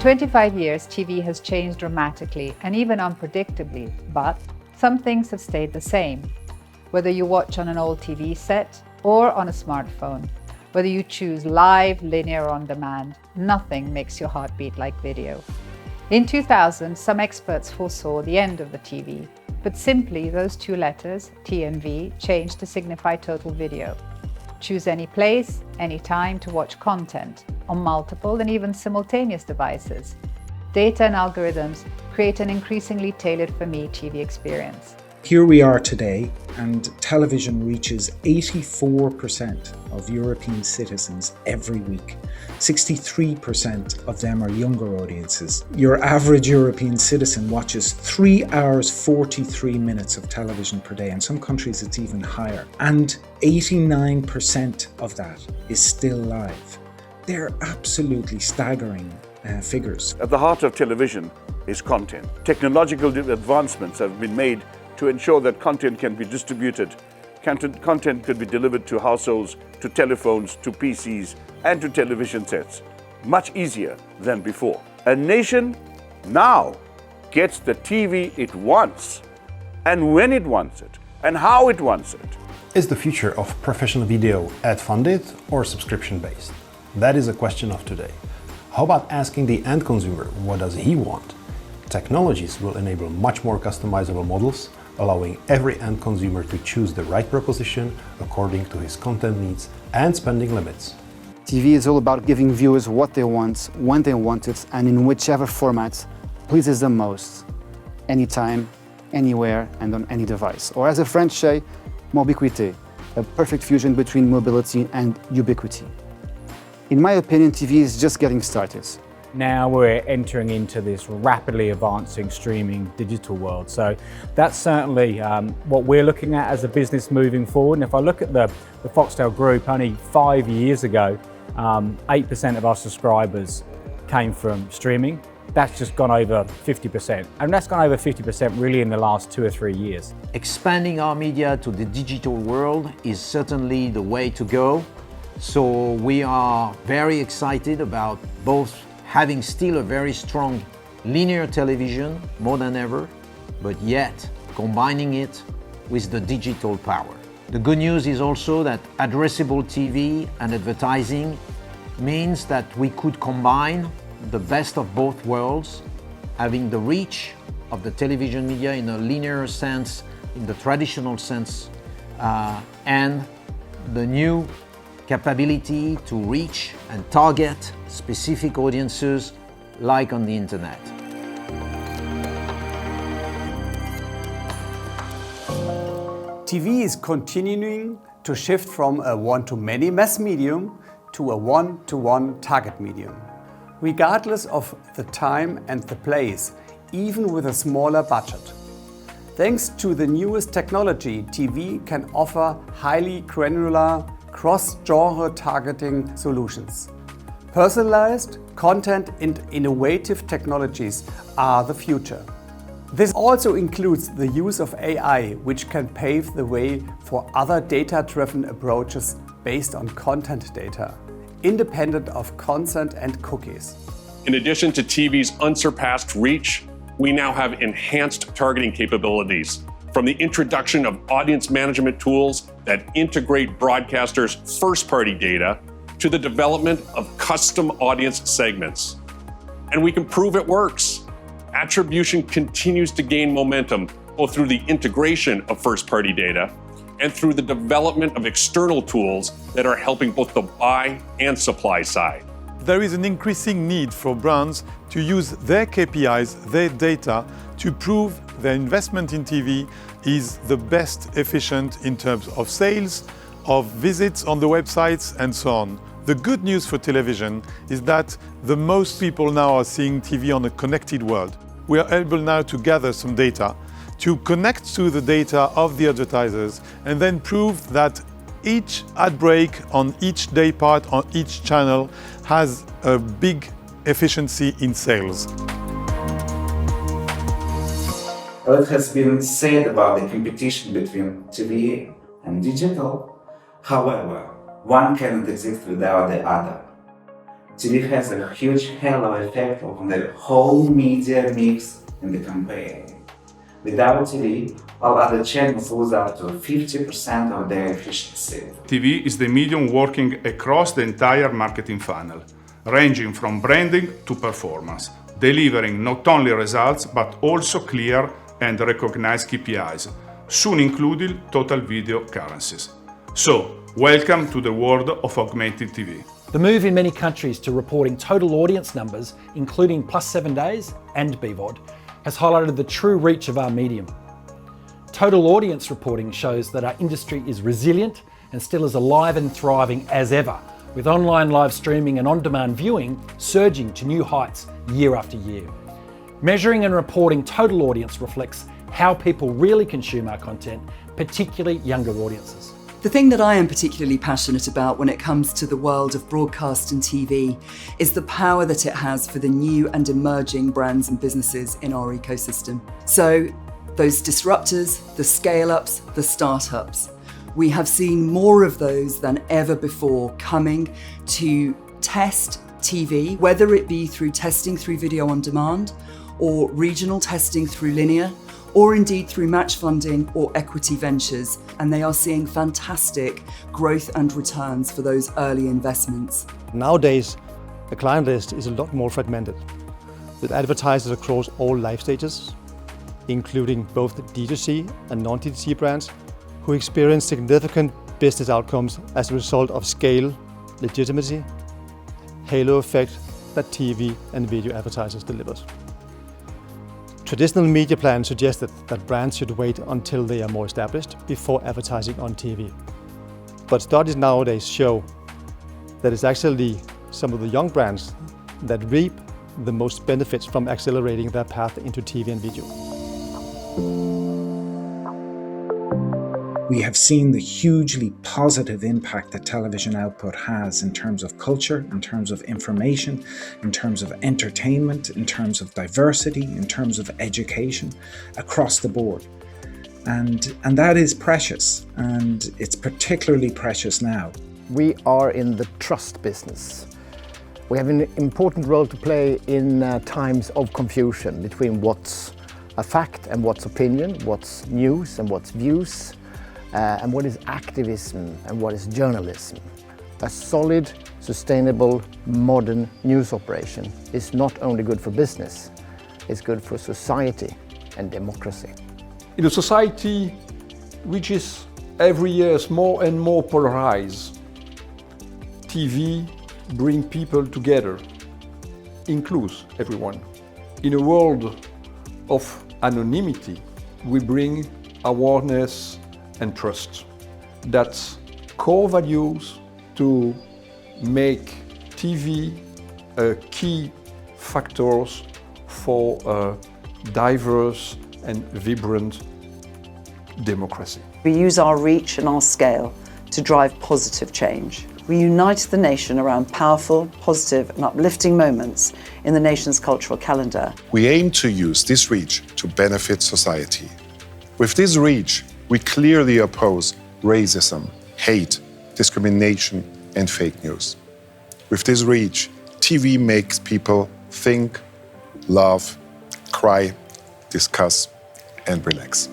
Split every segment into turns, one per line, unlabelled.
In 25 years, TV has changed dramatically and even unpredictably, but some things have stayed the same. Whether you watch on an old TV set or on a smartphone, whether you choose live, linear, or on demand, nothing makes your heart beat like video. In 2000, some experts foresaw the end of the TV, but simply those two letters, T and V, changed to signify total video. Choose any place, any time to watch content on multiple and even simultaneous devices. Data and algorithms create an increasingly tailored-for-me TV experience.
Here we are today, and television reaches 84% of European citizens every week. 63% of them are younger audiences. Your average European citizen watches 3 hours 43 minutes of television per day. In some countries it's even higher. And 89% of that is still live. They're absolutely staggering figures.
At the heart of television is content. Technological advancements have been made to ensure that content can be distributed. Content could be delivered to households, to telephones, to PCs, and to television sets. Much easier than before. A nation now gets the TV it wants, and when it wants it, and how it wants it.
Is the future of professional video ad-funded or subscription-based? That is a question of today. How about asking the end consumer what does he want? Technologies will enable much more customizable models, allowing every end consumer to choose the right proposition according to his content needs and spending limits.
TV is all about giving viewers what they want, when they want it, and in whichever format pleases them most. Anytime, anywhere, and on any device. Or as the French say, mobiquité, a perfect fusion between mobility and ubiquity. In my opinion, TV is just getting started.
Now we're entering into this rapidly advancing streaming digital world. So that's certainly what we're looking at as a business moving forward. And if I look at the Foxtel Group, only 5 years ago, 8% of our subscribers came from streaming. That's just gone over 50%. And that's gone over 50% really in the last 2 or 3 years.
Expanding our media to the digital world is certainly the way to go. So we are very excited about both having still a very strong linear television, more than ever, but yet combining it with the digital power. The good news is also that addressable TV and advertising means that we could combine the best of both worlds, having the reach of the television media in a linear sense, in the traditional sense, and the new capability to reach and target specific audiences like on the internet.
TV is continuing to shift from a one-to-many mass medium to a one-to-one target medium. Regardless of the time and the place, even with a smaller budget. Thanks to the newest technology, TV can offer highly granular, cross-genre targeting solutions. Personalized content and innovative technologies are the future. This also includes the use of AI, which can pave the way for other data-driven approaches based on content data, independent of consent and cookies.
In addition to TV's unsurpassed reach, we now have enhanced targeting capabilities. From the introduction of audience management tools that integrate broadcasters' first-party data to the development of custom audience segments. And we can prove it works. Attribution continues to gain momentum, both through the integration of first-party data and through the development of external tools that are helping both the buy and supply side.
There is an increasing need for brands to use their KPIs, their data, to prove their investment in TV is the best efficient in terms of sales, of visits on the websites, and so on. The good news for television is that the most people now are seeing TV on a connected world. We are able now to gather some data, to connect to the data of the advertisers, and then prove that each ad break on each day part on each channel has a big efficiency in sales.
A lot has been said about the competition between TV and digital. However, one cannot exist without the other. TV has a huge halo effect on the whole media mix in the campaign. Without TV, all other channels lose up to 50% of their efficiency.
TV is the medium working across the entire marketing funnel, ranging from branding to performance, delivering not only results but also clear and recognized KPIs, soon including total video currencies. So, welcome to the world of augmented TV.
The move in many countries to reporting total audience numbers, including +7 days and BVOD, has highlighted the true reach of our medium. Total audience reporting shows that our industry is resilient and still as alive and thriving as ever, with online live streaming and on-demand viewing surging to new heights year after year. Measuring and reporting total audience reflects how people really consume our content, particularly younger audiences.
The thing that I am particularly passionate about when it comes to the world of broadcast and TV is the power that it has for the new and emerging brands and businesses in our ecosystem. So, those disruptors, the scale-ups, the startups, we have seen more of those than ever before coming to test TV, whether it be through testing through video on demand, or regional testing through linear, or indeed through match funding or equity ventures, and they are seeing fantastic growth and returns for those early investments.
Nowadays, the client list is a lot more fragmented, with advertisers across all life stages, including both D2C and non-D2C brands, who experience significant business outcomes as a result of scale, legitimacy, halo effect that TV and video advertisers delivers. Traditional media plans suggested that brands should wait until they are more established before advertising on TV. But studies nowadays show that it's actually some of the young brands that reap the most benefits from accelerating their path into TV and video.
We have seen the hugely positive impact that television output has in terms of culture, in terms of information, in terms of entertainment, in terms of diversity, in terms of education, across the board. And that is precious, and it's particularly precious now.
We are in the trust business. We have an important role to play in times of confusion between what's a fact and what's opinion, what's news and what's views, and what is activism and what is journalism. A solid, sustainable, modern news operation is not only good for business, it's good for society and democracy.
In a society which is every year more and more polarized, TV brings people together, includes everyone. In a world of anonymity, we bring awareness and trust. That's core values to make TV a key factors for a diverse and vibrant democracy.
We use our reach and our scale to drive positive change. We unite the nation around powerful, positive and uplifting moments in the nation's cultural calendar.
We aim to use this reach to benefit society. With this reach, we clearly oppose racism, hate, discrimination, and fake news. With this reach, TV makes people think, love, cry, discuss, and relax.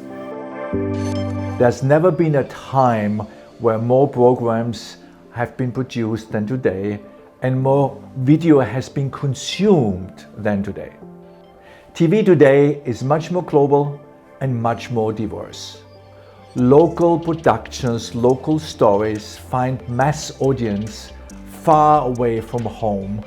There's never been a time where more programs have been produced than today, and more video has been consumed than today. TV today is much more global and much more diverse. Local productions, local stories find mass audience far away from home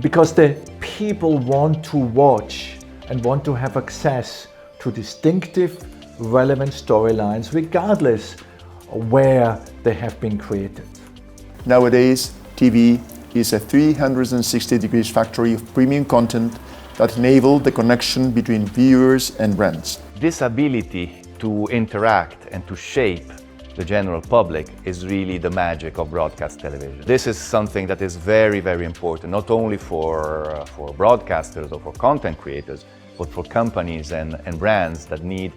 because the people want to watch and want to have access to distinctive, relevant storylines regardless of where they have been created.
Nowadays, TV is a 360-degree factory of premium content that enable the connection between viewers and brands.
This ability to interact and to shape the general public is really the magic of broadcast television. This is something that is very, very important, not only for broadcasters or for content creators, but for companies and brands that need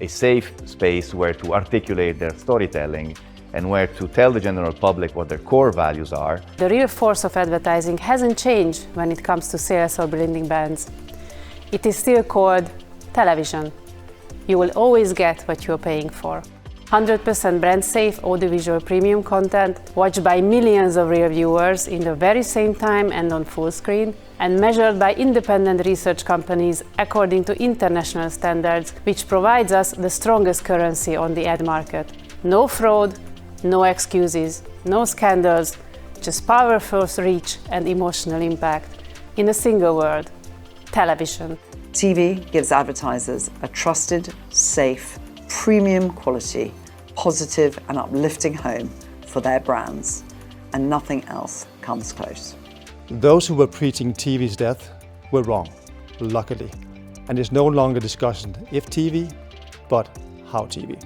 a safe space where to articulate their storytelling and where to tell the general public what their core values are.
The real force of advertising hasn't changed when it comes to sales or building brands. It is still called television. You will always get what you're paying for. 100% brand-safe audiovisual premium content watched by millions of real viewers in the very same time and on full screen, and measured by independent research companies according to international standards, which provides us the strongest currency on the ad market. No fraud, no excuses, no scandals, just powerful reach and emotional impact in a single word: television.
TV gives advertisers a trusted, safe, premium quality, positive and uplifting home for their brands, and nothing else comes close.
Those who were preaching TV's death were wrong, luckily, and it's no longer discussion if TV, but how TV.